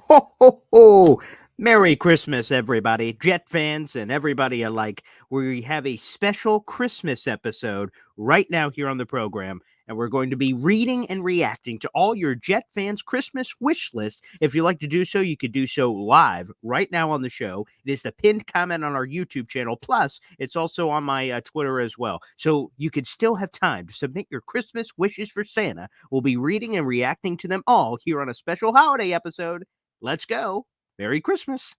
Ho, ho, ho. Merry Christmas, everybody, Jet fans and everybody alike. We have a special Christmas episode right now here on the program, and we're going to be reading and reacting to all your Jet fans' Christmas wish list. If you'd like to do so, you could do so live right now on the show. It is the pinned comment on our YouTube channel. Plus, it's also on my Twitter as well. So you could still have time to submit your Christmas wishes for Santa. We'll be reading and reacting to them all here on a special holiday episode. Let's go. Merry Christmas.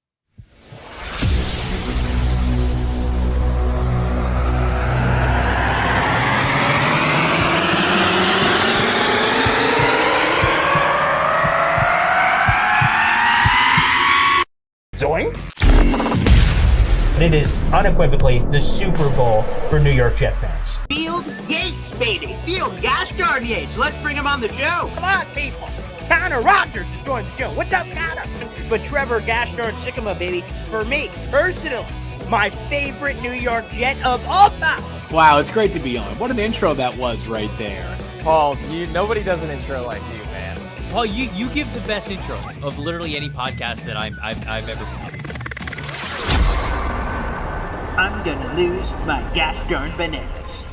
Zoinks! It is unequivocally the Super Bowl for New York Jet fans. Field Yates, baby. Field gosh darn Yates. Let's bring him on the show. Come on, people. Connor Rogers is joining the show. What's up, Connor? But Trevor gosh darn Sycamore, baby. For me, personally, my favorite New York Jet of all time. Wow, it's great to be on. What an intro that was right there. Paul, nobody does an intro like you, man. Paul, you give the best intro of literally any podcast that I've ever been. I'm gonna lose my gosh darn bananas.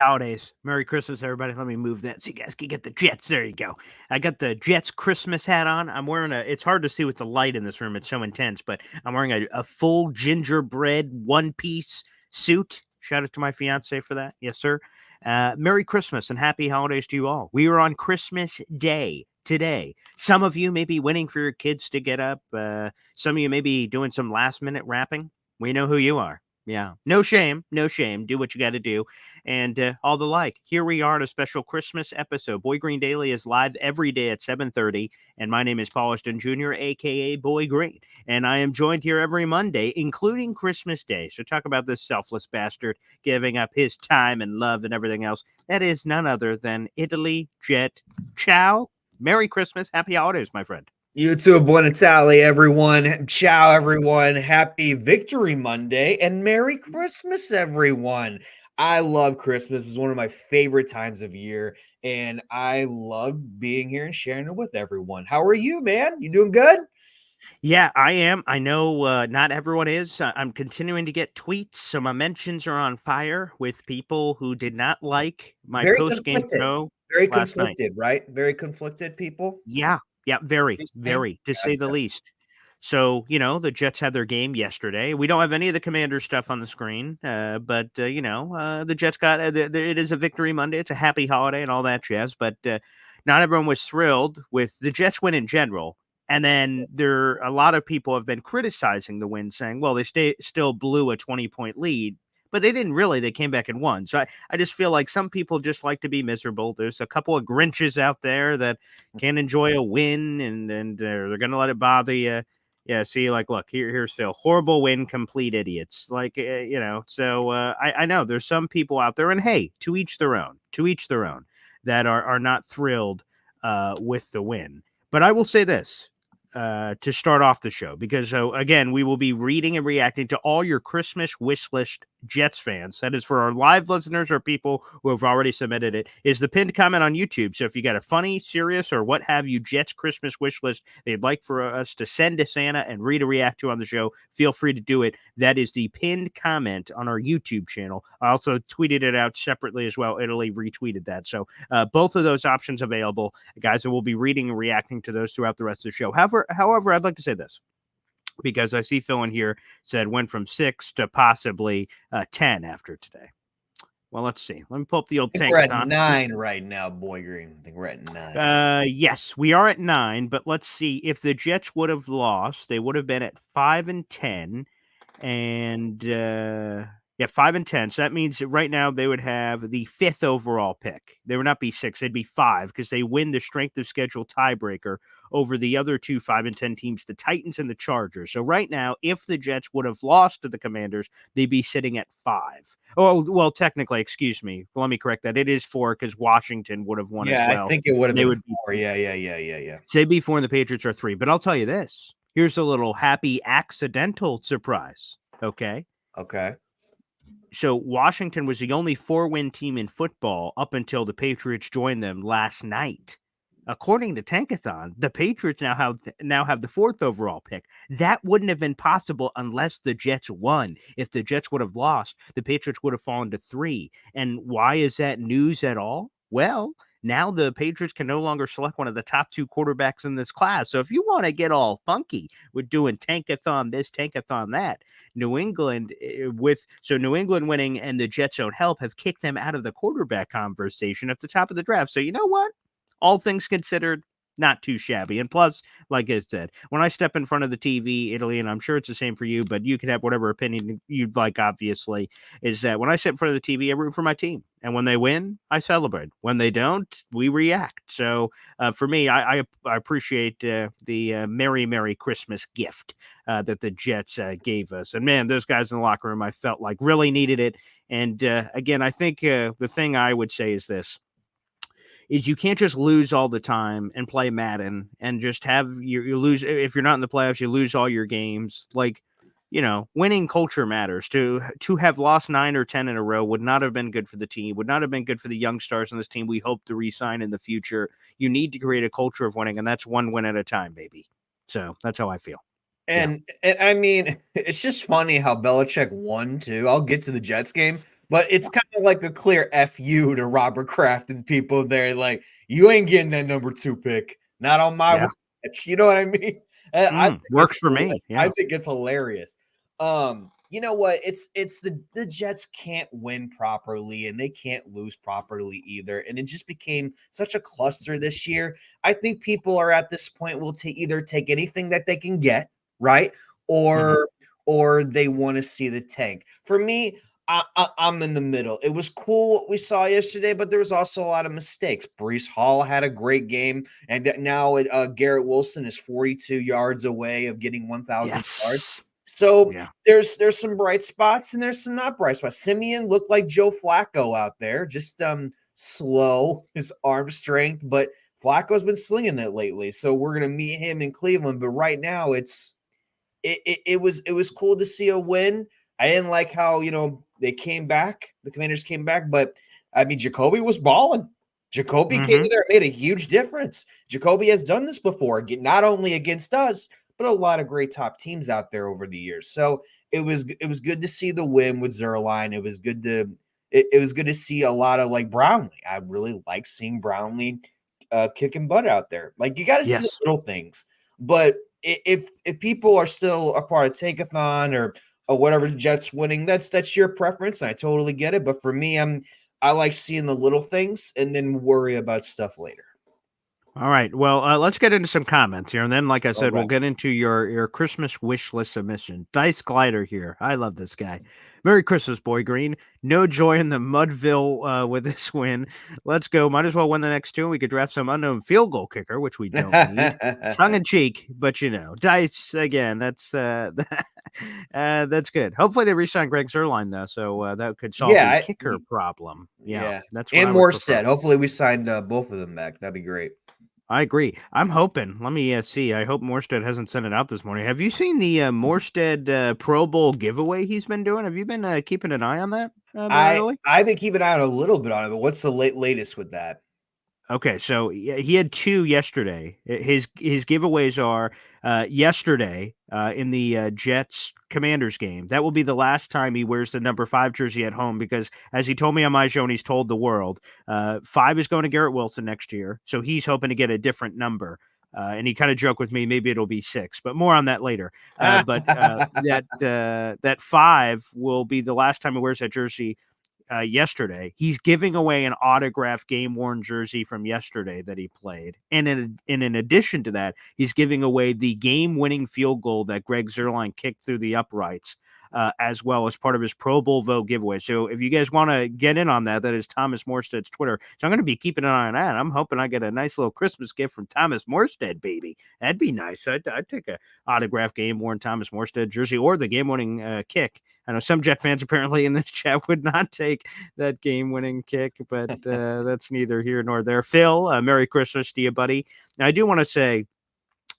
Holidays. Merry Christmas, everybody. Let me move that so you guys can get the Jets. There you go. I got the Jets Christmas hat on. I'm wearing it's hard to see with the light in this room. It's so intense, but I'm wearing a full gingerbread one-piece suit. Shout out to my fiance for that. Yes, sir. Merry Christmas and happy holidays to you all. We are on Christmas Day today. Some of you may be waiting for your kids to get up. Some of you may be doing some last-minute wrapping. We know who you are. Yeah. No shame. No shame. Do what you got to do. And all the like. Here we are at a special Christmas episode. Boy Green Daily is live every day at 7:30. And my name is Paul Ashton Jr., a.k.a. Boy Green. And I am joined here every Monday, including Christmas Day. So talk about this selfless bastard giving up his time and love and everything else. That is none other than Italy Jet. Ciao. Merry Christmas. Happy holidays, my friend. You too, Buon Natale, everyone. Ciao, everyone. Happy Victory Monday and Merry Christmas, everyone. I love Christmas. It's one of my favorite times of year, and I love being here and sharing it with everyone. How are you, man? You doing good? Yeah, I am. I know not everyone is. I'm continuing to get tweets, so my mentions are on fire with people who did not like my Very post-game conflicted. show Very last night. conflicted, right? Very conflicted people. Yeah, very, This thing? very, to say the least. So, the Jets had their game yesterday. We don't have any of the Commanders stuff on the screen, but the Jets got it is a victory Monday. It's a happy holiday and all that jazz, but not everyone was thrilled with the Jets win in general. And then a lot of people have been criticizing the win, saying, well, they still blew a 20-point lead. But they didn't really. They came back and won. So I just feel like some people just like to be miserable. There's a couple of Grinches out there that can't enjoy a win, and they're going to let it bother you. Yeah, see, like, look, here's Phil. Horrible win, complete idiots. Like, so I know there's some people out there, and hey, to each their own, that are not thrilled with the win. But I will say this. To start off the show, because again, we will be reading and reacting to all your Christmas wish list Jets fans. That is for our live listeners or people who have already submitted it. Is the pinned comment on YouTube. So if you got a funny, serious, or what have you Jets Christmas wish list they'd like for us to send to Santa and read or react to on the show, feel free to do it. That is the pinned comment on our YouTube channel. I also tweeted it out separately as well. Italy retweeted that. So both of those options available, guys, and we'll be reading and reacting to those throughout the rest of the show. However, I'd like to say this, because I see Phil in here said went from 6 to possibly 10 after today. Well, let's see. Let me pull up the old tank. We're at 9 right now, Boy Green. I think we're at 9. Yes, we are at 9, but let's see. If the Jets would have lost, they would have been at 5 and 10, and 5 and 10. So that means that right now they would have the 5th overall pick. They would not be 6; they'd be 5 because they win the strength of schedule tiebreaker over the other two 5 and 10 teams, the Titans and the Chargers. So right now, if the Jets would have lost to the Commanders, they'd be sitting at 5. Oh, well, technically, excuse me. Let me correct that. It is 4 because Washington would have won as well. I think it would have been 4. Yeah. So they'd be 4 and the Patriots are 3. But I'll tell you this. Here's a little happy accidental surprise. Okay. So Washington was the only 4-win team in football up until the Patriots joined them last night. According to Tankathon, the Patriots now have the 4th overall pick. That wouldn't have been possible unless the Jets won. If the Jets would have lost, the Patriots would have fallen to 3. And why is that news at all? Well, now the Patriots can no longer select one of the top 2 quarterbacks in this class. So if you want to get all funky with doing Tankathon this, Tankathon that, New England New England winning and the Jets don't help have kicked them out of the quarterback conversation at the top of the draft. So you know what? All things considered, not too shabby. And plus, like I said, when I step in front of the TV, Italy, and I'm sure it's the same for you, but you can have whatever opinion you'd like, obviously, is that when I sit in front of the TV, I root for my team. And when they win, I celebrate. When they don't, we react. So for me, I appreciate the Merry Christmas gift that the Jets gave us. And man, those guys in the locker room, I felt like really needed it. And again, I think the thing I would say is this. Is you can't just lose all the time and play Madden and just have you lose. If you're not in the playoffs, you lose all your games. Like, winning culture matters. To have lost 9 or 10 in a row would not have been good for the team, would not have been good for the young stars on this team we hope to re-sign in the future. You need to create a culture of winning, and that's one win at a time, baby. So that's how I feel. And I mean, it's just funny how Belichick won too. I'll get to the Jets game. But it's kind of like a clear FU to Robert Kraft and people there. Like, you ain't getting that number 2 pick. Not on my watch. You know what I mean? Works for me. Yeah. I think it's hilarious. You know what? It's the Jets can't win properly and they can't lose properly either. And it just became such a cluster this year. I think people are at this point will either take anything that they can get, right? Or they want to see the tank. For me, I'm in the middle. It was cool what we saw yesterday, but there was also a lot of mistakes. Breece Hall had a great game, and now Garrett Wilson is 42 yards away of getting 1,000 yards. So there's some bright spots and there's some not bright spots. Simeon looked like Joe Flacco out there, just slow, his arm strength, but Flacco's been slinging it lately. So we're gonna meet him in Cleveland, but right now it was cool to see a win. I didn't like how, they came back, the Commanders came back, but I mean, Jacoby was balling. Jacoby came in there and made a huge difference. Jacoby has done this before, not only against us, but a lot of great top teams out there over the years. So it was good to see the win with Zuerlein. It was good to see a lot of like Brownlee. I really like seeing Brownlee kicking butt out there. Like, you got to see the little things. But if people are still a part of Tankathon or whatever, Jets winning, that's your preference, and I totally get it. But for me, I like seeing the little things and then worry about stuff later. All right. Well, let's get into some comments here. And then, like I said, we'll get into your Christmas wish list submission. Dice Glider here. I love this guy. Merry Christmas, Boy Green. No joy in the Mudville with this win. Let's go. Might as well win the next 2. We could draft some unknown field goal kicker, which we don't need. Tongue in cheek, but Dice, again, that's good. Hopefully they re-sign Greg Zuerlein, though, so that could solve the kicker problem. Yeah. That's what and Morstead. Hopefully we signed both of them back. That'd be great. I agree. I'm hoping. Let me see. I hope Morstead hasn't sent it out this morning. Have you seen the Morstead Pro Bowl giveaway he's been doing? Have you been keeping an eye on that? I've been keeping an eye on a little bit on it, but what's the latest with that? Okay, so he had 2 yesterday. His giveaways are yesterday in the Jets Commanders game. That will be the last time he wears the number 5 jersey at home because, as he told me on my show and he's told the world, 5 is going to Garrett Wilson next year. So he's hoping to get a different number. And he kind of joked with me, maybe it'll be 6, but more on that later. But that 5 will be the last time he wears that jersey. Yesterday, he's giving away an autographed game-worn jersey from yesterday that he played, and in addition to that, he's giving away the game-winning field goal that Greg Zuerlein kicked through the uprights, as well as part of his Pro Bowl vote giveaway. So if you guys want to get in on that, that is Thomas Morstead's Twitter. So I'm going to be keeping an eye on that. I'm hoping I get a nice little Christmas gift from Thomas Morstead, baby. That'd be nice. I'd take a autographed game-worn Thomas Morstead jersey or the game-winning kick. I know some Jet fans apparently in this chat would not take that game-winning kick, but that's neither here nor there. Phil, Merry Christmas to you, buddy. Now, I do want to say,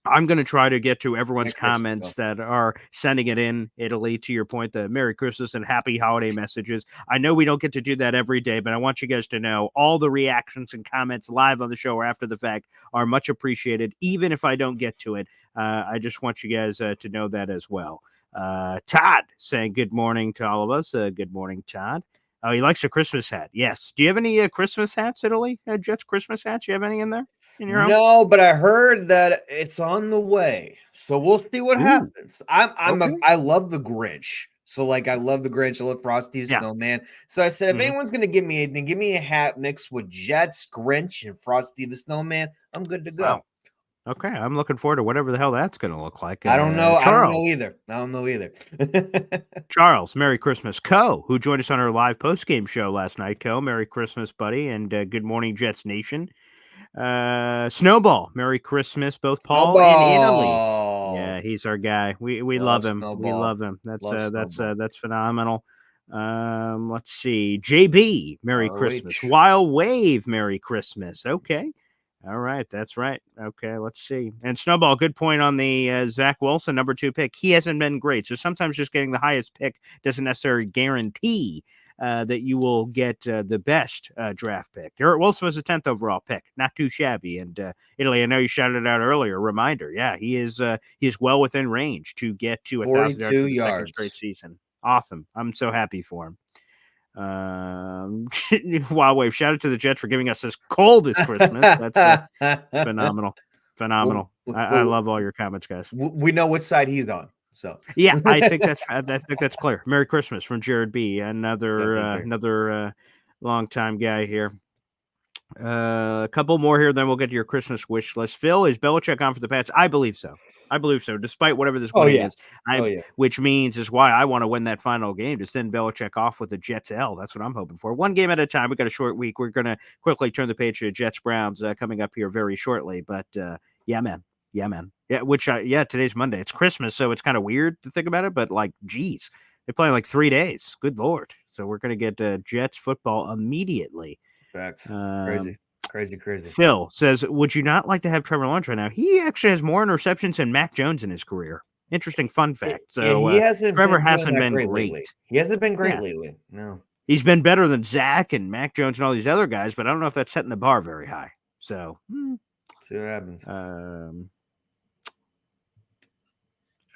I'm going to try to get to everyone's Merry Christmas, comments that are sending it in, Italy, to your point, the Merry Christmas and Happy Holiday messages. I know we don't get to do that every day, but I want you guys to know all the reactions and comments live on the show or after the fact are much appreciated, even if I don't get to it. I just want you guys to know that as well. Todd saying good morning to all of us. Good morning, Todd. Oh, he likes a Christmas hat. Yes. Do you have any Christmas hats, Italy? Jets Christmas hats? You have any in there? In your home? No, but I heard that it's on the way, so we'll see what Ooh, happens. okay. I love the Grinch, so like I love the Grinch. I love Frosty the Yeah. Snowman. So I said, if Mhm. anyone's gonna give me anything, give me a hat mixed with Jets, Grinch, and Frosty the Snowman. I'm good to go. Wow. Okay, I'm looking forward to whatever the hell that's going to look like. I don't know. Charles. I don't know either. Charles, Merry Christmas. Co, who joined us on our live post-game show last night. Co, Merry Christmas, buddy, and good morning, Jets Nation. Snowball, Merry Christmas, both Paul and Italy. Yeah, he's our guy. We love him. Snowball. We love him. Love That's phenomenal. Let's see. JB, Merry ROH. Christmas. Wild Wave, Merry Christmas. Okay. All right, that's right. Okay, let's see. And Snowball, good point on the Zach Wilson number 2 pick. He hasn't been great, so sometimes just getting the highest pick doesn't necessarily guarantee that you will get the best draft pick. Garrett Wilson was a 10th overall pick, not too shabby. And Italy, I know you shouted it out earlier. Reminder, yeah, he is well within range to get to 1,000 yards for the second straight season. Awesome. I'm so happy for him. Wild Wave, shout out to the Jets for giving us this cold this Christmas. That's phenomenal. I love all your comments, guys. We know which side he's on. So yeah, I think that's clear. Merry Christmas from Jared B. Another longtime guy here. A couple more here, then we'll get to your Christmas wish list. Phil, is Belichick on for the Pats? I believe so. Despite whatever this winning is. Which means is why I want to win that final game to send Belichick off with the Jets L. That's what I'm hoping for. One game at a time. We got a short week. We're going to quickly turn the page to Jets Browns coming up here very shortly. But yeah, man. Yeah, today's Monday. It's Christmas, so it's kind of weird to think about it. But like, geez, they're playing like 3 days. Good Lord. So we're going to get Jets football immediately. Facts. Crazy. Phil says, would you not like to have Trevor Lawrence right now? He actually has more interceptions than Mac Jones in his career. Interesting fun fact. So Trevor hasn't been great lately. He hasn't been great lately. No. He's been better than Zach and Mac Jones and all these other guys, but I don't know if that's setting the bar very high. So see what happens.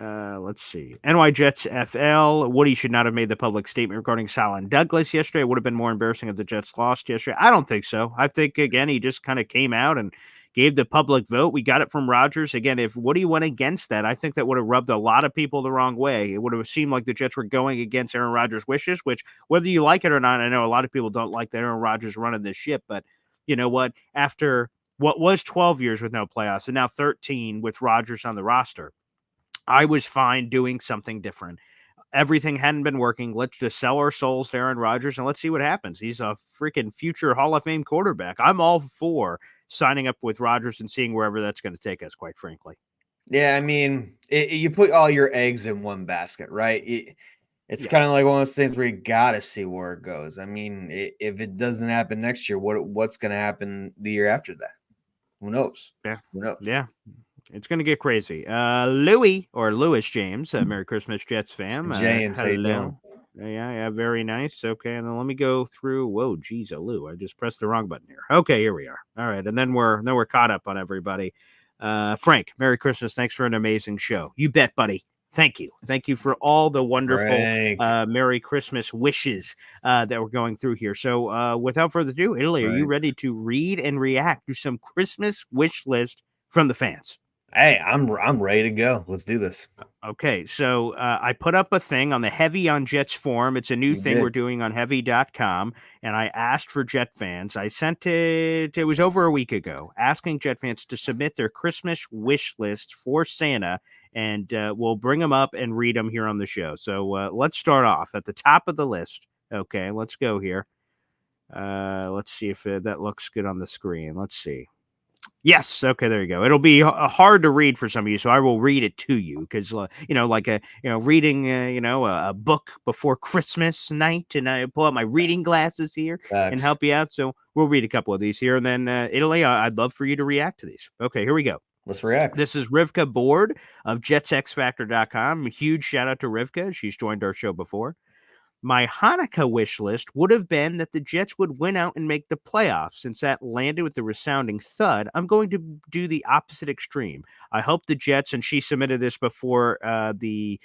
Let's see. NY Jets FL. Woody should not have made the public statement regarding Salin Douglas yesterday. It would have been more embarrassing if the Jets lost yesterday. I don't think so. I think, again, he just kind of came out and gave the public vote. We got it from Rodgers. Again, if Woody went against that, I think that would have rubbed a lot of people the wrong way. It would have seemed like the Jets were going against Aaron Rodgers' wishes, which, whether you like it or not, I know a lot of people don't like that Aaron Rodgers running this ship, but you know what? After what was 12 years with no playoffs and now 13 with Rodgers on the roster, I was fine doing something different. Everything hadn't been working. Let's just sell our souls to Aaron Rodgers and let's see what happens. He's a freaking future Hall of Fame quarterback. I'm all for signing up with Rodgers and seeing wherever that's going to take us, quite frankly. Yeah, I mean, you put all your eggs in one basket, right? It's kind of like one of those things where you got to see where it goes. I mean, if it doesn't happen next year, what's going to happen the year after that? Who knows? Yeah. Who knows? Yeah. It's going to get crazy. Louis James, Merry Christmas, Jets fam. James, how you doing? Yeah, very nice. Okay, and then let me go through. Whoa, geez, Lou, I just pressed the wrong button here. Okay, here we are. All right, and then we're caught up on everybody. Frank, Merry Christmas. Thanks for an amazing show. You bet, buddy. Thank you for all the wonderful Merry Christmas wishes that we're going through here. So, without further ado, Italy, are you ready to read and react to some Christmas wish list from the fans? Hey, I'm ready to go. Let's do this. Okay, so I put up a thing on the Heavy on Jets forum. It's a new thing we're doing on heavy.com, and I asked for Jet fans. I sent it was over a week ago, asking Jet fans to submit their Christmas wish list for Santa, and we'll bring them up and read them here on the show. So let's start off at the top of the list. Okay, let's go here. Let's see if that looks good on the screen. Let's see. Yes. Okay. There you go. It'll be hard to read for some of you, so I will read it to you because, reading, a book before Christmas night, and I pull out my reading glasses here and help you out. So we'll read a couple of these here, and then Italy, I'd love for you to react to these. Okay, here we go. Let's react. This is Rivka Board of JetsXFactor.com. A huge shout out to Rivka. She's joined our show before. My Hanukkah wish list would have been that the Jets would win out and make the playoffs. Since that landed with the resounding thud, I'm going to do the opposite extreme. I hope the Jets, and she submitted this before the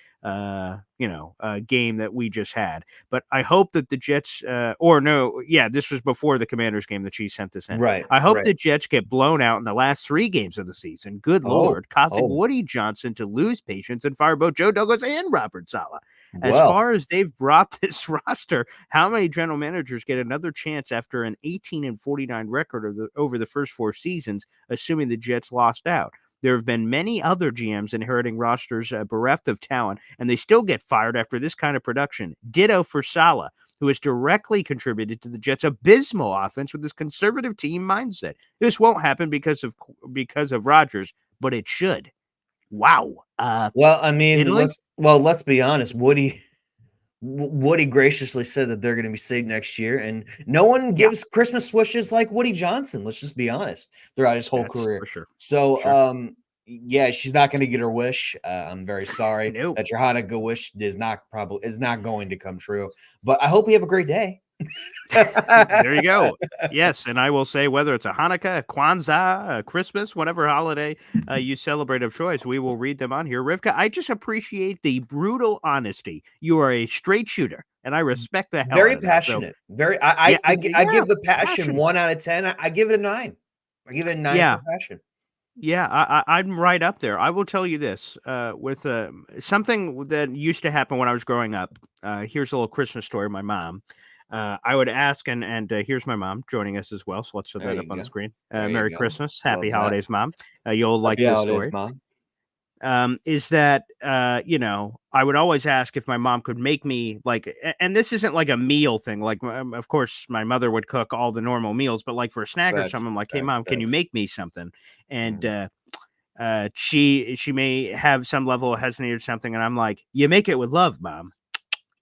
game that we just had, but I hope that the Jets, this was before the Commanders game that she sent this in. Right. I hope right. the Jets get blown out in the last 3 games of the season. Good Lord, causing Woody Johnson to lose patience and fire both Joe Douglas and Robert Saleh. As far as they've brought this roster, how many general managers get another chance after an 18-49 record over the first 4 seasons, assuming the Jets lost out? There have been many other GMs inheriting rosters bereft of talent, and they still get fired after this kind of production. Ditto for Saleh, who has directly contributed to the Jets' abysmal offense with his conservative team mindset. This won't happen because of Rodgers, but it should. Wow. Well, I mean, Italy? let's be honest. Woody graciously said that they're going to be safe next year, and no one gives Christmas wishes like Woody Johnson. Let's just be honest. Throughout his whole career, for sure. So, yeah, she's not going to get her wish. I'm very sorry Nope. that your Hanukkah wish is not going to come true. But I hope you have a great day. There you go. Yes, and I will say, whether it's a Hanukkah, a Kwanzaa, a Christmas, whatever holiday you celebrate of choice, we will read them on here. Rivka, I just appreciate the brutal honesty. You are a straight shooter, and I respect the hell Very out of that. So, passionate. I give the passion 1 out of 10. I give it a 9. I give it a 9 for passion. Yeah, I'm right up there. I will tell you this, with something that used to happen when I was growing up. Here's a little Christmas story. My mom, I would ask, and here's my mom joining us as well. So let's throw that up on the screen. Merry Christmas, Happy Holidays, Mom. You'll like this story. Mom. Is that I would always ask if my mom could make me and this isn't like a meal thing. Like, of course, my mother would cook all the normal meals, but like for a snack or something, I'm like, hey, Mom, can you make me something? And she may have some level of hesitancy or something, and I'm like, you make it with love, Mom.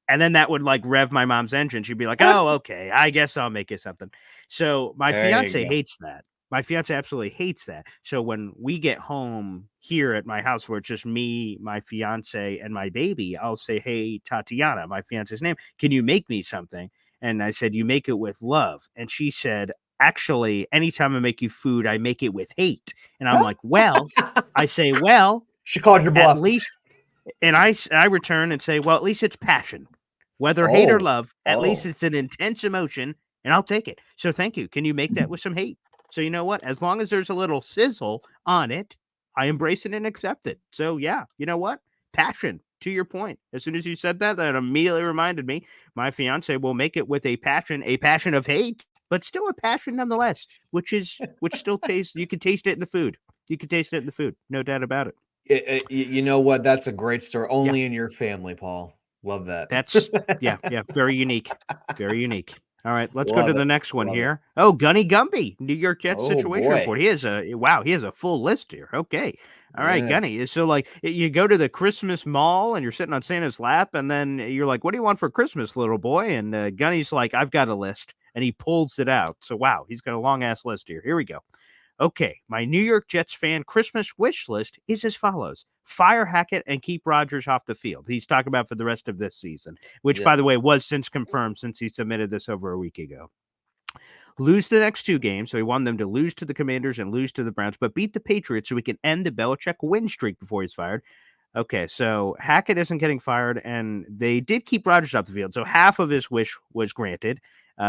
And then that would like rev my mom's engine. She'd be like, oh, okay, I guess I'll make you something. So my fiance hates that. My fiance absolutely hates that. So when we get home here at my house, where it's just me, my fiance, and my baby, I'll say, hey, Tatiana, my fiance's name, can you make me something? And I said, you make it with love. And she said, actually, anytime I make you food, I make it with hate. And I'm like, well, she called your bluff. At least, and I return and say, well, at least it's passion. Whether hate or love, at least it's an intense emotion, and I'll take it. So thank you. Can you make that with some hate? So you know what? As long as there's a little sizzle on it, I embrace it and accept it. So yeah, you know what? Passion, to your point. As soon as you said that, that immediately reminded me, my fiance will make it with a passion of hate, but still a passion nonetheless, which still tastes, you can taste it in the food. You can taste it in the food. No doubt about it. You know what? That's a great story. Only in your family, Paul. Love that. That's very unique. Very unique. All right, let's go to the next one here. Oh, Gunny Gumby, New York Jets situation report. He has a full list here. Okay. All right, Gunny. So like you go to the Christmas mall and you're sitting on Santa's lap, and then you're like, what do you want for Christmas, little boy? And Gunny's like, I've got a list. And he pulls it out. So wow, he's got a long ass list here. Here we go. Okay, my New York Jets fan Christmas wish list is as follows. Fire Hackett and keep Rodgers off the field. He's talking about for the rest of this season, which, by the way, was since confirmed since he submitted this over a week ago. Lose the next 2 games. So he wanted them to lose to the Commanders and lose to the Browns, but beat the Patriots so we can end the Belichick win streak before he's fired. Okay, so Hackett isn't getting fired, and they did keep Rodgers off the field. So half of his wish was granted.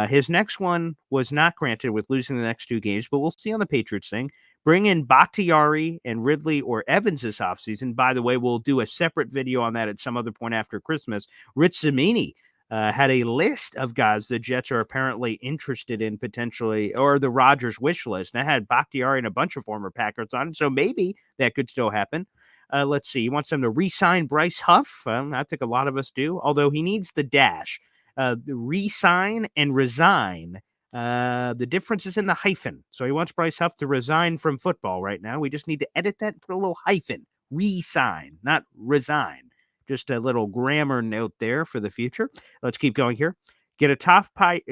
His next one was not granted with losing the next 2 games, but we'll see on the Patriots thing. Bring in Bakhtiari and Ridley or Evans this offseason. By the way, we'll do a separate video on that at some other point after Christmas. Rich Zamini had a list of guys the Jets are apparently interested in potentially, or the Rodgers wish list. And I had Bakhtiari and a bunch of former Packers on it, so maybe that could still happen. Let's see. He wants them to re-sign Bryce Huff. I think a lot of us do, although he needs the dash. Re-sign and resign. The difference is in the hyphen. So he wants Bryce Huff to resign from football right now. We just need to edit that and put a little hyphen. Re-sign, not resign. Just a little grammar note there for the future. Let's keep going here. Get a top 5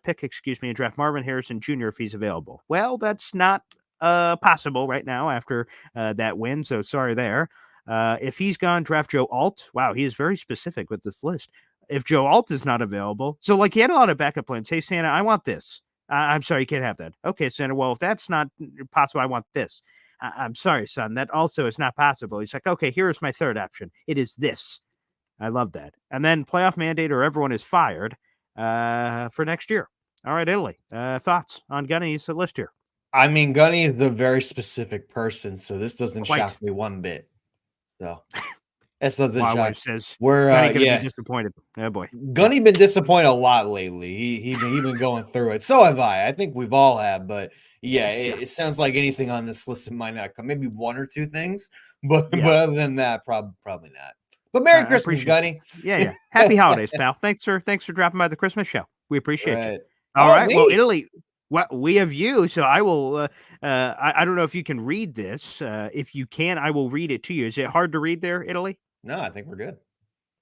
pick, and draft Marvin Harrison Jr. if he's available. Well, that's not possible right now after that win. So sorry there. If he's gone, draft Joe Alt. Wow, he is very specific with this list. If Joe Alt is not available, so like he had a lot of backup plans. Hey Santa, I want this. I'm sorry, you can't have that. Okay, Santa. Well, if that's not possible, I want this. I'm sorry, son. That also is not possible. He's like, okay, here is my third option. It is this. I love that. And then playoff mandate or everyone is fired for next year. All right, Italy. Thoughts on Gunny's list here? I mean, Gunny is a very specific person, so this doesn't Quite. shock me one bit. So this doesn't My shock. wife says We're Gunny gonna yeah. be disappointed. Oh boy. Gunny been disappointed a lot lately. He been going through it. So have I. I think we've all have, but yeah, it sounds like anything on this list might not come. Maybe one or two things, but other than that, probably not. But Merry Christmas, Gunny. Yeah. Happy holidays, pal. Thanks for dropping by the Christmas show. We appreciate you. All Oh, right. Well, wait. Italy. Well, we have you, so I will. I don't know if you can read this. If you can, I will read it to you. Is it hard to read there, Italy? No, I think we're good.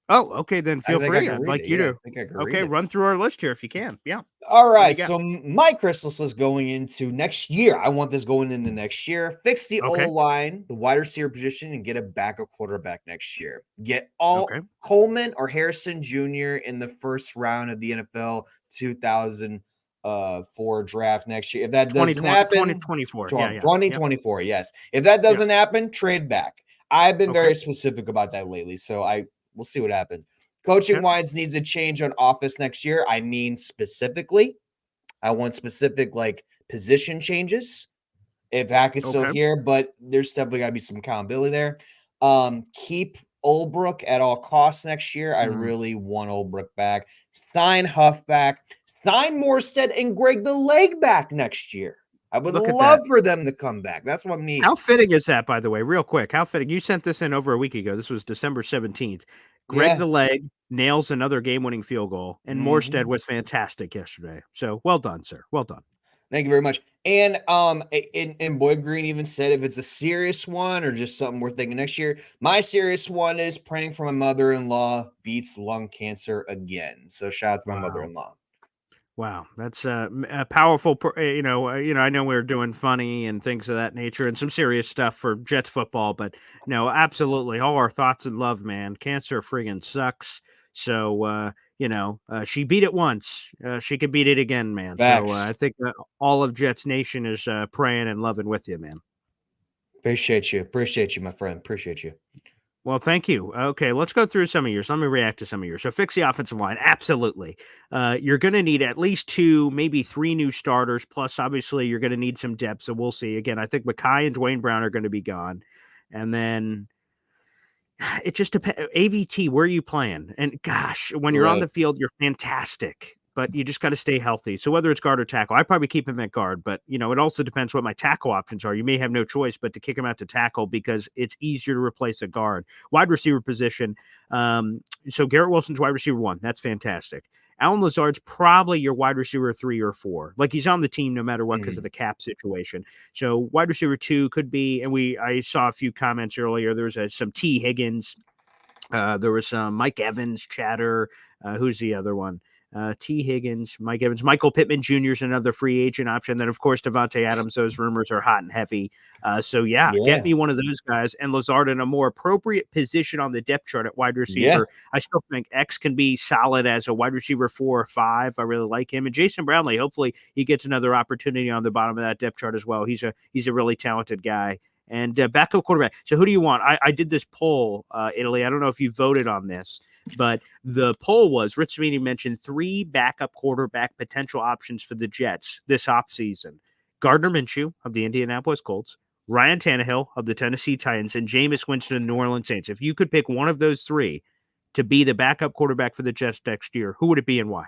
Oh, okay. Then feel free. I'd like you to. I think I can read Okay, it. run through our list here if you can. Yeah. All you right. got? So my Christmas list going into next year. I want this going into next year. Fix the Okay. O-line, the wide receiver position, and get a backup quarterback next year. Get Okay. Coleman or Harrison Jr. in the first round of the NFL 2004 draft next year. If that doesn't happen, 2024. Yeah. 2024. Yes. If that doesn't happen, trade back. I've been Okay. very specific about that lately, so we'll see what happens. Coaching wise needs a change on offense next year. I mean, specifically, I want specific like position changes. If Hack is still here, but there's definitely got to be some accountability there. Keep Olbrook at all costs next year. I really want Olbrook back. Sign Huff back. Sign Morstead and Greg the Leg back next year. I would love for them to come back. That's what I mean. How fitting is that, by the way? Real quick, how fitting? You sent this in over a week ago. This was December 17th. Greg the Leg nails another game-winning field goal, and Morstead was fantastic yesterday. So well done, sir. Well done. Thank you very much. And Boyd Green even said if it's a serious one or just something we're thinking next year, my serious one is praying for my mother-in-law beats lung cancer again. So shout out to my mother-in-law. Wow, that's a powerful. I know we're doing funny and things of that nature and some serious stuff for Jets football, but no, absolutely, all our thoughts and love, man. Cancer friggin' sucks. So she beat it once. She could beat it again, man. Facts. So I think all of Jets Nation is praying and loving with you, man. Appreciate you, my friend. Appreciate you. Well, thank you. Okay, let's go through some of yours. Let me react to some of yours. So fix the offensive line. Absolutely. You're going to need at least 2, maybe 3 new starters. Plus, obviously, you're going to need some depth. So we'll see. Again, I think Mekhi and Dwayne Brown are going to be gone. And then it just depends. AVT, where are you playing? And gosh, when you're on the field, you're fantastic. But you just got to stay healthy. So whether it's guard or tackle, I probably keep him at guard. But, it also depends what my tackle options are. You may have no choice but to kick him out to tackle because it's easier to replace a guard. Wide receiver position. So Garrett Wilson's wide receiver 1. That's fantastic. Allen Lazard's probably your wide receiver 3 or 4. Like he's on the team no matter what because of the cap situation. So wide receiver 2 could be, and I saw a few comments earlier. There was some T. Higgins. There was some Mike Evans chatter. Who's the other one? T. Higgins, Mike Evans, Michael Pittman Jr. is another free agent option. Then, of course, Devontae Adams. Those rumors are hot and heavy. Get me one of those guys and Lazard in a more appropriate position on the depth chart at wide receiver. Yeah. I still think X can be solid as a wide receiver 4 or 5. I really like him. And Jason Brownlee, hopefully he gets another opportunity on the bottom of that depth chart as well. He's a really talented guy. And backup quarterback. So who do you want? I did this poll, Italy. I don't know if you voted on this, but the poll was Rich Cimini mentioned 3 backup quarterback potential options for the Jets this offseason. Gardner Minshew of the Indianapolis Colts, Ryan Tannehill of the Tennessee Titans, and Jameis Winston of the New Orleans Saints. If you could pick one of those 3 to be the backup quarterback for the Jets next year, who would it be and why?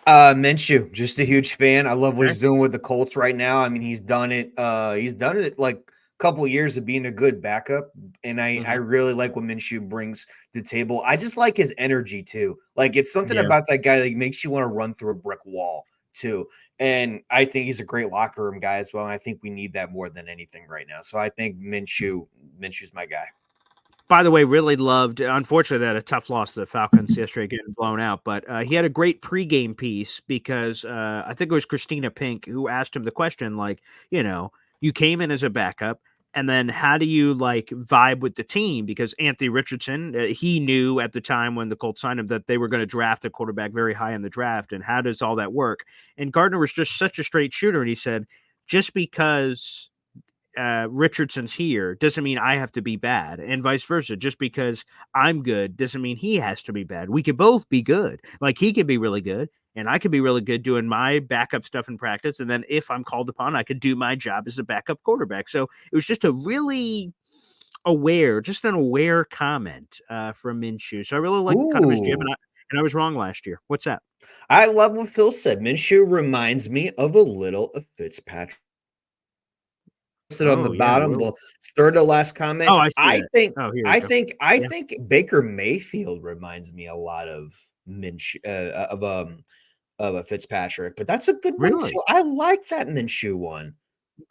Minshew, just a huge fan. I love what he's doing with the Colts right now. I mean, he's done it. He's done it like couple of years of being a good backup, and I really like what Minshew brings to the table. I just like his energy too. Like it's something about that guy that makes you want to run through a brick wall too. And I think he's a great locker room guy as well. And I think we need that more than anything right now. So I think Minshew's my guy. By the way, really loved, unfortunately, that a tough loss to the Falcons yesterday, getting blown out. But he had a great pregame piece because I think it was Christina Pink who asked him the question, like, You came in as a backup. And then how do you like vibe with the team? Because Anthony Richardson, he knew at the time when the Colts signed him that they were going to draft a quarterback very high in the draft. And how does all that work? And Gardner was just such a straight shooter. And he said, just because Richardson's here doesn't mean I have to be bad, and vice versa. Just because I'm good doesn't mean he has to be bad. We could both be good. Like he could be really good, and I could be really good doing my backup stuff in practice. And then if I'm called upon, I could do my job as a backup quarterback. So it was just a really an aware comment from Minshew. So I really like the cut of his jib, and I was wrong last year. What's that? I love what Phil said. Minshew reminds me of a little of Fitzpatrick. On the bottom, the third to last comment. Oh, I think I think Baker Mayfield reminds me a lot of Minshew of a Fitzpatrick, but that's a good one too. I like that Minshew one.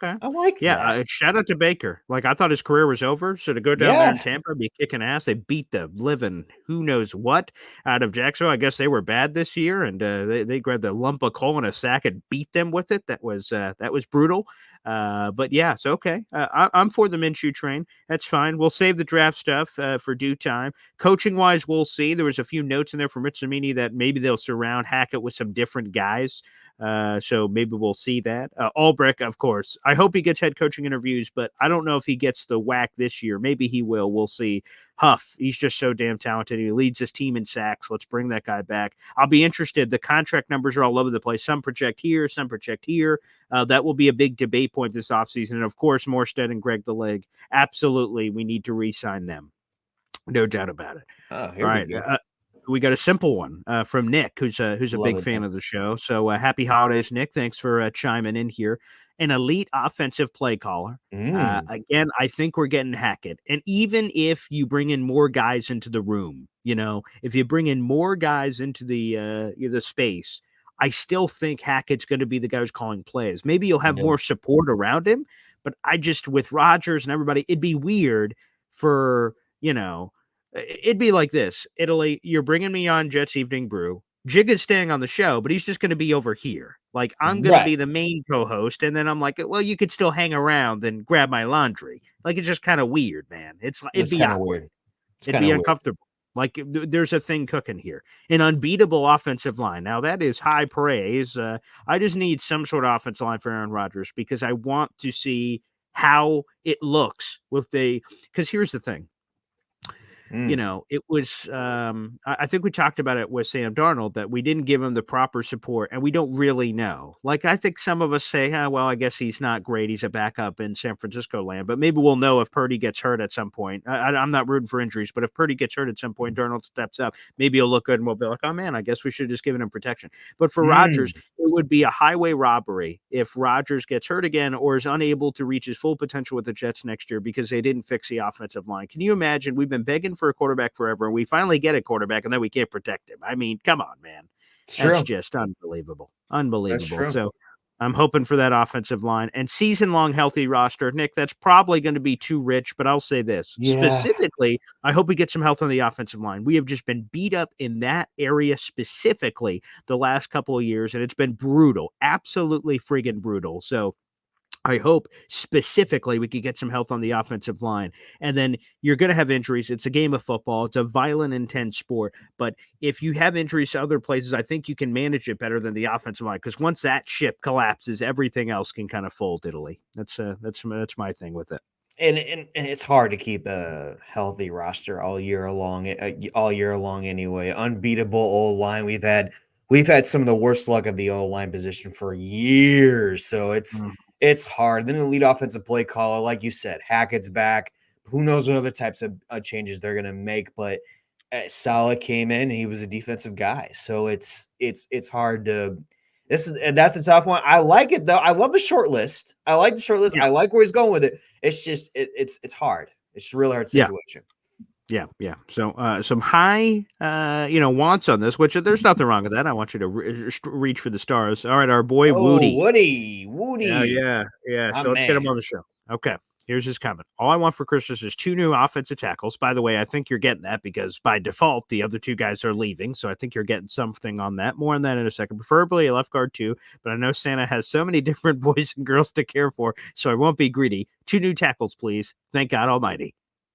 Okay. I like that. Shout out to Baker. Like, I thought his career was over. So to go down there in Tampa, be kicking ass. They beat the living who knows what out of Jacksonville. I guess they were bad this year, and they grabbed the lump of coal in a sack and beat them with it. That was brutal. But yeah, so okay. I'm for the Minshew train. That's fine. We'll save the draft stuff for due time. Coaching wise, we'll see. There was a few notes in there from Rich Cimini that maybe they'll surround Hackett with some different guys. So maybe we'll see that. Albrecht, of course. I hope he gets head coaching interviews, but I don't know if he gets the whack this year. Maybe he will. We'll see. Huff, he's just so damn talented. He leads his team in sacks. Let's bring that guy back. I'll be interested. The contract numbers are all over the place. Some project here, some project here. That will be a big debate point this offseason. And of course, Morstead and Greg the Leg. Absolutely, we need to re-sign them. No doubt about it. Oh, all right. We got a simple one from Nick, who's a big fan of the show. So happy holidays, Nick. Thanks for chiming in here. An elite offensive play caller. Again, I think we're getting Hackett. And even if you bring in more guys into the room, if you bring in more guys into the space, I still think Hackett's going to be the guy who's calling plays. Maybe you'll have more support around him, but with Rodgers and everybody, it'd be weird for, it'd be like this. Italy, you're bringing me on Jets Evening Brew. Jig is staying on the show, but he's just going to be over here. Like, I'm going to be the main co-host, and then I'm like, well, you could still hang around and grab my laundry. Like, it's just kind of weird, man. It'd be awkward. It'd be uncomfortable. Like, there's a thing cooking here. An unbeatable offensive line. Now, that is high praise. I just need some sort of offensive line for Aaron Rodgers because I want to see how it looks because here's the thing. It was, I think we talked about it with Sam Darnold that we didn't give him the proper support and we don't really know. Like, I think some of us say, well, I guess he's not great. He's a backup in San Francisco land, but maybe we'll know if Purdy gets hurt at some point. I'm not rooting for injuries, but if Purdy gets hurt at some point, Darnold steps up, maybe he'll look good and we'll be like, oh man, I guess we should have just given him protection. But for Rodgers, it would be a highway robbery if Rodgers gets hurt again or is unable to reach his full potential with the Jets next year because they didn't fix the offensive line. Can you imagine? We've been begging for a quarterback forever, and we finally get a quarterback, and then we can't protect him. I mean, come on, man. That's just unbelievable. So I'm hoping for that offensive line and season-long healthy roster. Nick, that's probably going to be too rich, but I'll say this. Specifically, I hope we get some health on the offensive line. We have just been beat up in that area specifically the last couple of years, and it's been brutal. Absolutely friggin' brutal. So I hope specifically we could get some health on the offensive line. And then you're going to have injuries. It's a game of football. It's a violent, intense sport. But if you have injuries to other places, I think you can manage it better than the offensive line. Because once that ship collapses, everything else can kind of fold, Italy. That's my thing with it. And it's hard to keep a healthy roster all year long anyway. Unbeatable O-line. We've had some of the worst luck of the O-line position for years. So it's hard. Then the lead offensive play caller, like you said, Hackett's back. Who knows what other types of changes they're going to make? But Saleh came in and he was a defensive guy, so it's hard to. That's a tough one. I like it though. I love the short list. I like the short list. I like where he's going with it. It's just it's hard. It's a really hard situation. Yeah. So some high, wants on this, which there's nothing wrong with that. I want you to reach for the stars. All right, our boy Woody. Woody. Yeah. So let's get him on the show. Okay. Here's his comment. All I want for Christmas is 2 new offensive tackles. By the way, I think you're getting that because by default, the other 2 guys are leaving. So I think you're getting something on that. More on that in a second. Preferably a left guard too. But I know Santa has so many different boys and girls to care for, so I won't be greedy. 2 new tackles, please. Thank God Almighty.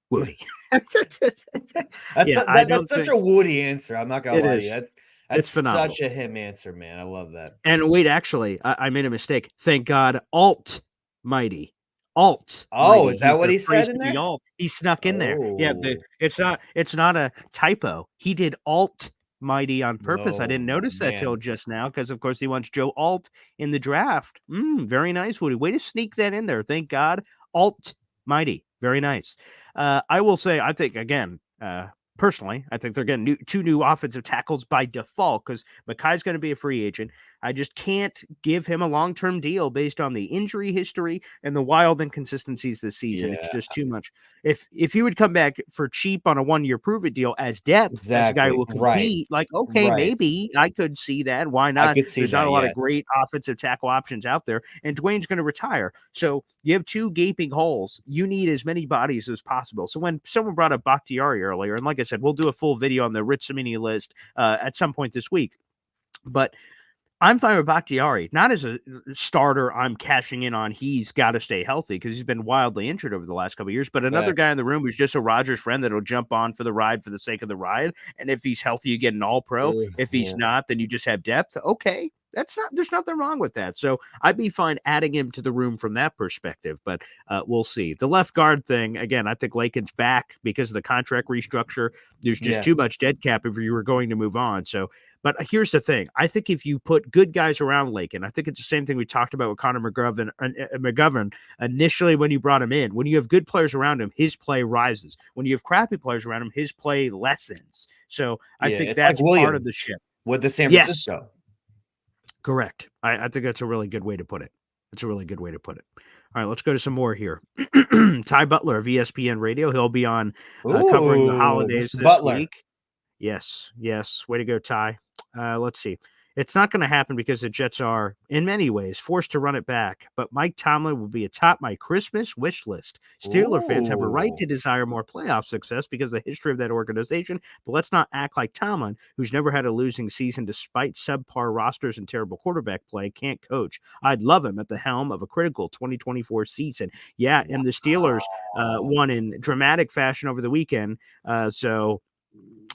Woody. That's such a Woody answer. I'm not gonna lie to you. That's It's phenomenal. such a him answer, man. I love that. And wait, actually, I made a mistake. Thank God, Almighty. Alt. Oh, mighty. is that He's what a he priest said in of the there? alt. He snuck in there. Yeah, Oh. it's not a typo. He did Alt Mighty on purpose. I didn't Oh, notice that till man. just now because, of course, he wants Joe Alt in the draft. Very nice, Woody. Way to sneak that in there. Thank God. Alt Mighty. Very nice. I will say, I think, again, personally, I think they're getting 2 new offensive tackles by default because Makai's going to be a free agent. I just can't give him a long-term deal based on the injury history and the wild inconsistencies this season. It's Yeah. just too much. If he would come back for cheap on a 1-year prove-it deal as depth, as a guy who will compete, like, okay, Right. maybe I could see that. Why I not? could see There's not that, a lot yes. of great offensive tackle options out there, and Dwayne's going to retire. So you have 2 gaping holes. You need as many bodies as possible. So when someone brought up Bakhtiari earlier, and like I said, we'll do a full video on the Rich Cimini list at some point this week. But I'm fine with Bakhtiari, not as a starter I'm cashing in on. He's got to stay healthy because he's been wildly injured over the last couple of years. But another guy in the room who's just a Rodgers friend that'll jump on for the ride for the sake of the ride. And if he's healthy, you get an all-pro. If he's not, then you just have depth. Okay. There's nothing wrong with that. So I'd be fine adding him to the room from that perspective, but we'll see. The left guard thing, again, I think Lakin's back because of the contract restructure. There's just too much dead cap if you were going to move on. So, but here's the thing. I think if you put good guys around Lakin, I think it's the same thing we talked about with Connor McGovern initially when you brought him in. When you have good players around him, his play rises. When you have crappy players around him, his play lessens. So I think that's like part of the ship. With the San Francisco. Correct. I think that's a really good way to put it. All right, let's go to some more here. Ty Butler of ESPN Radio. He'll be on covering the holidays this week. Yes. Way to go, Ty. Let's see. It's not going to happen because the Jets are, in many ways, forced to run it back. But Mike Tomlin will be atop my Christmas wish list. Steeler fans have a right to desire more playoff success because of the history of that organization. But let's not act like Tomlin, who's never had a losing season despite subpar rosters and terrible quarterback play, can't coach. I'd love him at the helm of a critical 2024 season. Yeah, and the Steelers won in dramatic fashion over the weekend. So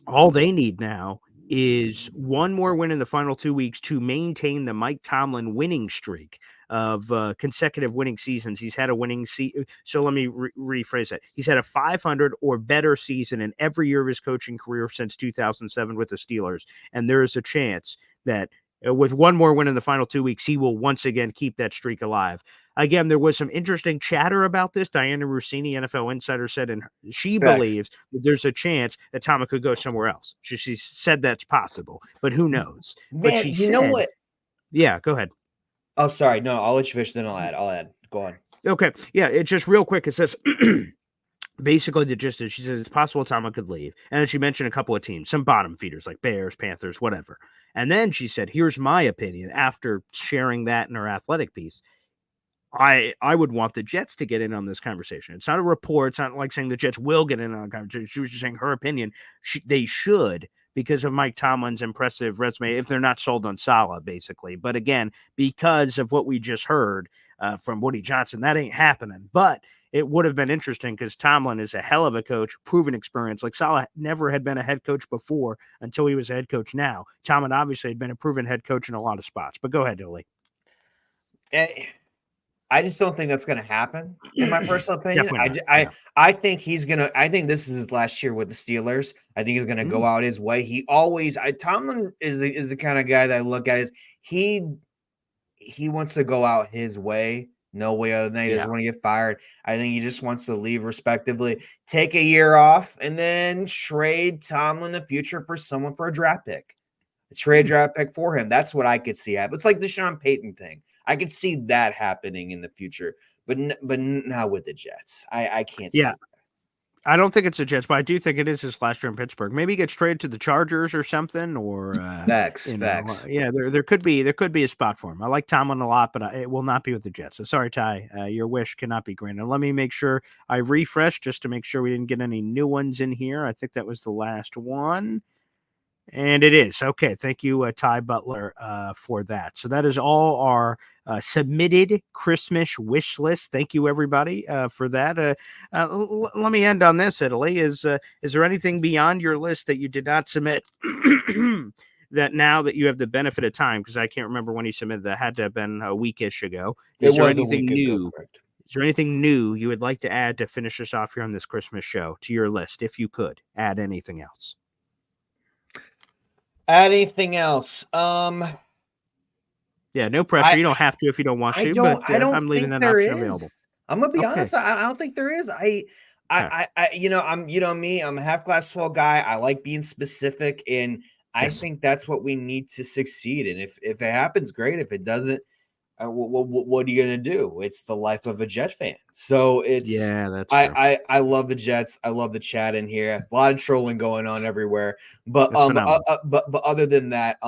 all they need now is one more win in the final 2 weeks to maintain the Mike Tomlin winning streak of consecutive winning seasons. He's had a winning season. So let me rephrase that. He's had a 500 or better season in every year of his coaching career since 2007 with the Steelers. And there is a chance that with one more win in the final 2 weeks, he will once again keep that streak alive. Again, there was some interesting chatter about this. Diana Rossini, NFL insider, said, and she believes that there's a chance that Tomlin could go somewhere else. She said that's possible, but who knows? Man, but she said, know what? Yeah, go ahead. Oh, sorry. No, I'll let you finish, then I'll add. Go on. Okay. Yeah, it's just real quick. It says basically the gist is she says it's possible Tomlin could leave. And then she mentioned a couple of teams, some bottom feeders like Bears, Panthers, whatever. And then she said, here's my opinion after sharing that in her athletic piece. I would want the Jets to get in on this conversation. It's not a report. It's not like saying the Jets will get in on the conversation. She was just saying her opinion. They should because of Mike Tomlin's impressive resume if they're not sold on Saleh, basically. But again, because of what we just heard from Woody Johnson, that ain't happening. But it would have been interesting because Tomlin is a hell of a coach, proven experience. Like Saleh never had been a head coach before until he was a head coach now. Tomlin obviously had been a proven head coach in a lot of spots. But go ahead, Dilly. I just don't think that's going to happen, in my personal opinion. I think he's going to – I think this is his last year with the Steelers. I think he's going to go out his way. He always – Tomlin is the kind of guy that I look at is he wants to go out his way. No way other than that. He doesn't want to get fired. I think he just wants to leave respectively, take a year off, and then trade Tomlin in the future for someone for a draft pick. Trade a draft pick for him. That's what I could see happen. It's like the Sean Payton thing. I could see that happening in the future, but not with the Jets. I can't see that. I don't think it's the Jets, but I do think it is his last year in Pittsburgh. Maybe he gets traded to the Chargers or something, or Facts. yeah, there could be a spot for him. I like Tomlin a lot, but it will not be with the Jets. So sorry, Ty, your wish cannot be granted. Let me make sure I refresh just to make sure we didn't get any new ones in here. I think that was the last one. And it is. Okay. Thank you, Ty Butler, for that. So that is all our submitted Christmas wish list. Thank you, everybody, for that. Let me end on this, Italy. Is there anything beyond your list that you did not submit that now that you have the benefit of time, because I can't remember when you submitted that, had to have been a weekish ago. Is there anything new? Is there anything new you would like to add to finish us off here on this Christmas show to your list, if you could add anything else? Anything else? Yeah, no pressure. You don't have to if you don't want to. But I'm leaving that option available. I'm gonna be honest. I don't think there is. I'm me. I'm a half glass full guy. I like being specific, and I think that's what we need to succeed. And if it happens, great. If it doesn't, what are you gonna do? It's the life of a Jet fan. So it's that's true. I love the Jets. I love the chat in here. A lot of trolling going on everywhere. But other than that,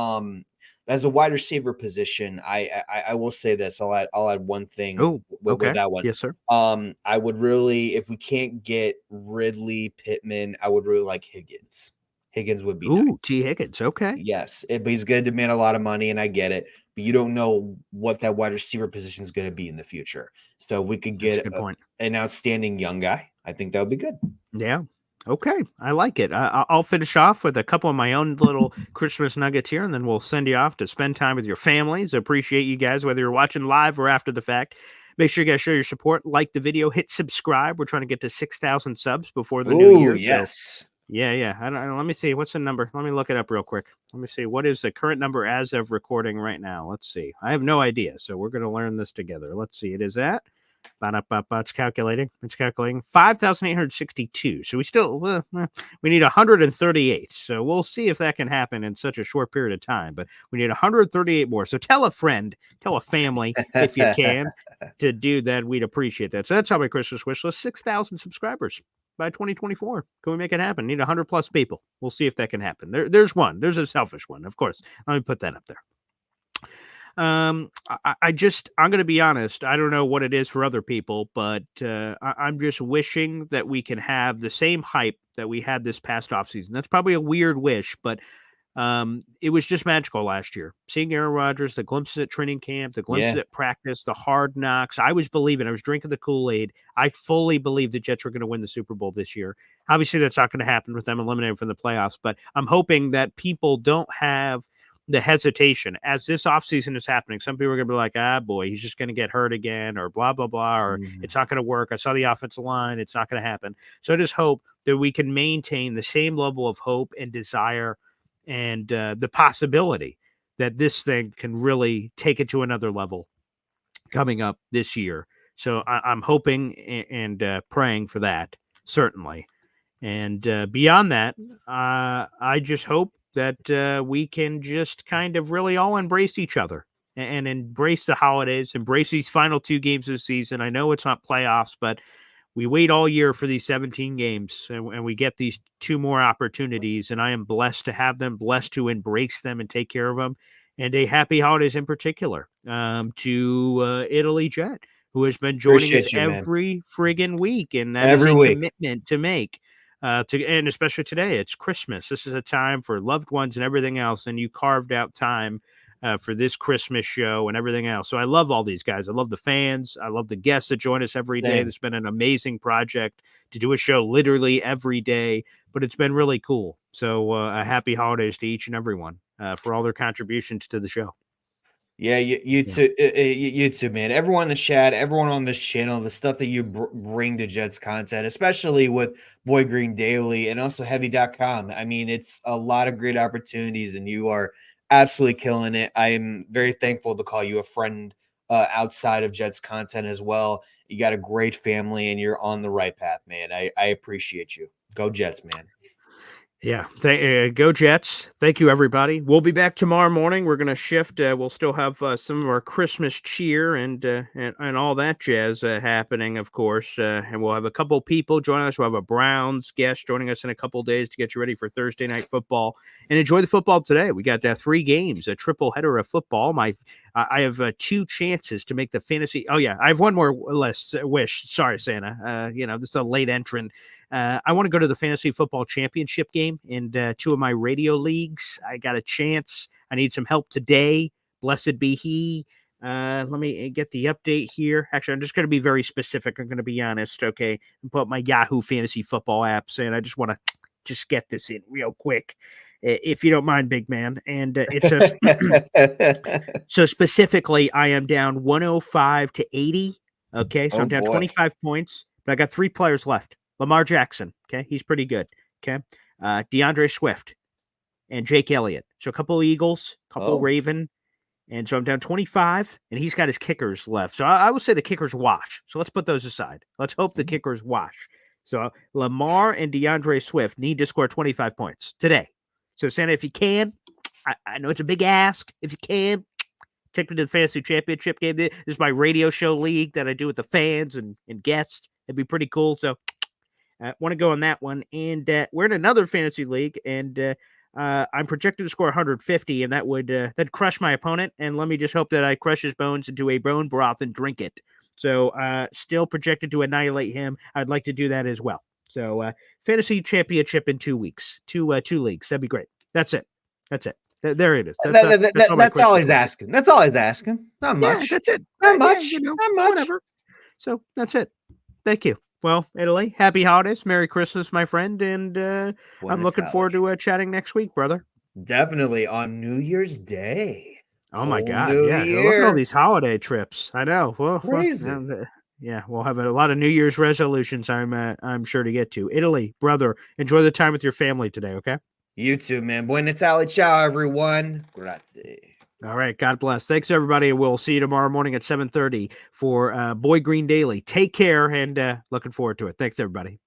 as a wide receiver position, I will say this. I'll add one thing with that one. Yes, sir. I would really, if we can't get Ridley, Pittman, I would really like Higgins. Higgins would be nice. T. Higgins. Okay. Yes, but he's going to demand a lot of money, and I get it. But you don't know what that wide receiver position is going to be in the future. So if we could get an outstanding young guy, I think that would be good. Yeah. Okay. I like it. I'll finish off with a couple of my own little Christmas nuggets here, and then we'll send you off to spend time with your families. Appreciate you guys, whether you're watching live or after the fact. Make sure you guys show your support, like the video, hit subscribe. We're trying to get to 6,000 subs before the new year. Yes. So, yeah. I don't, let me see. What's the number? Let me look it up real quick. Let me see. What is the current number as of recording right now? Let's see. I have no idea. So we're going to learn this together. Let's see. It is at, it's calculating. It's calculating 5,862. So we still, we need 138. So we'll see if that can happen in such a short period of time. But we need 138 more. So tell a friend, tell a family if you can to do that. We'd appreciate that. So that's how my Christmas wish list. 6,000 subscribers by 2024. Can we make it happen? Need 100 plus people. We'll see if that can happen. There's one. There's a selfish one, of course. Let me put that up there. I'm going to be honest. I don't know what it is for other people, but I'm just wishing that we can have the same hype that we had this past offseason. That's probably a weird wish, but it was just magical last year. Seeing Aaron Rodgers, the glimpses at training camp, the glimpses at practice, the hard knocks. I was believing. I was drinking the Kool-Aid. I fully believed the Jets were going to win the Super Bowl this year. Obviously, that's not going to happen with them eliminated from the playoffs, but I'm hoping that people don't have the hesitation as this offseason is happening. Some people are going to be like, boy, he's just going to get hurt again, or blah, blah, blah, or it's not going to work. I saw the offensive line. It's not going to happen. So I just hope that we can maintain the same level of hope and desire and the possibility that this thing can really take it to another level coming up this year. So I'm hoping and praying for that, certainly. And beyond that, I just hope that we can just kind of really all embrace each other and embrace the holidays, embrace these final 2 games of the season. I know it's not playoffs, but we wait all year for these 17 games and we get these 2 more opportunities. And I am blessed to have them, blessed to embrace them and take care of them. And a happy holidays in particular to Italy Jet, who has been joining us every friggin' week. And that is a commitment to make. And especially today, it's Christmas. This is a time for loved ones and everything else. And you carved out time for this Christmas show and everything else. So I love all these guys. I love the fans. I love the guests that join us every day. It's been an amazing project to do a show literally every day, but it's been really cool. So a happy holidays to each and everyone for all their contributions to the show. Yeah, you too, man. Everyone in the chat, everyone on this channel, the stuff that you bring to Jets content, especially with Boy Green Daily and also Heavy.com. I mean, it's a lot of great opportunities, and you are absolutely killing it. I am very thankful to call you a friend outside of Jets content as well. You got a great family, and you're on the right path, man. I appreciate you. Go Jets, man. Yeah. Go Jets. Thank you, everybody. We'll be back tomorrow morning. We're going to shift. We'll still have some of our Christmas cheer and all that jazz happening, of course. And we'll have a couple people joining us. We'll have a Browns guest joining us in a couple days to get you ready for Thursday night football. And enjoy the football today. We got 3 games, a triple header of football. I have 2 chances to make the fantasy. Oh, yeah. I have one more wish. Sorry, Santa. This is a late entrant. I want to go to the fantasy football championship game in 2 of my radio leagues. I got a chance. I need some help today. Blessed be he. Let me get the update here. Actually, I'm just going to be very specific. I'm going to be honest. Okay. And put my Yahoo fantasy football apps in. I just want to just get this in real quick, if you don't mind, big man. And it says, so specifically, I am down 105 to 80. Okay. So I'm down 25 points, but I got 3 players left. Lamar Jackson, okay, he's pretty good. Okay, DeAndre Swift and Jake Elliott. So a couple of Eagles, couple Raven, and so I'm down 25, and he's got his kickers left. So I would say the kickers wash. So let's put those aside. Let's hope the kickers wash. So Lamar and DeAndre Swift need to score 25 points today. So Santa, if you can, I know it's a big ask. If you can, take me to the fantasy championship game. This is my radio show league that I do with the fans and guests. It'd be pretty cool. So I want to go on that one. And we're in another fantasy league, and I'm projected to score 150, and that would that'd crush my opponent. And let me just hope that I crush his bones into a bone broth and drink it. So still projected to annihilate him. I'd like to do that as well. So fantasy championship in 2 weeks, two leagues. That'd be great. That's it. There it is. That's all he's asking. That's all he's asking. Not much. Yeah, that's it. Not much. Not much. Whatever. So that's it. Thank you. Well, Italy, happy holidays, Merry Christmas, my friend, and I'm looking forward to chatting next week, brother. Definitely on New Year's Day. Oh my God! New Yeah, Year. look at all these holiday trips. I know. Well, crazy. Yeah, we'll have a lot of New Year's resolutions. I'm sure to get to. Italy, brother, enjoy the time with your family today. Okay. You too, man. Buon Natale, ciao, everyone. Grazie. All right. God bless. Thanks, everybody. We'll see you tomorrow morning at 7:30 for Boy Green Daily. Take care, and looking forward to it. Thanks, everybody.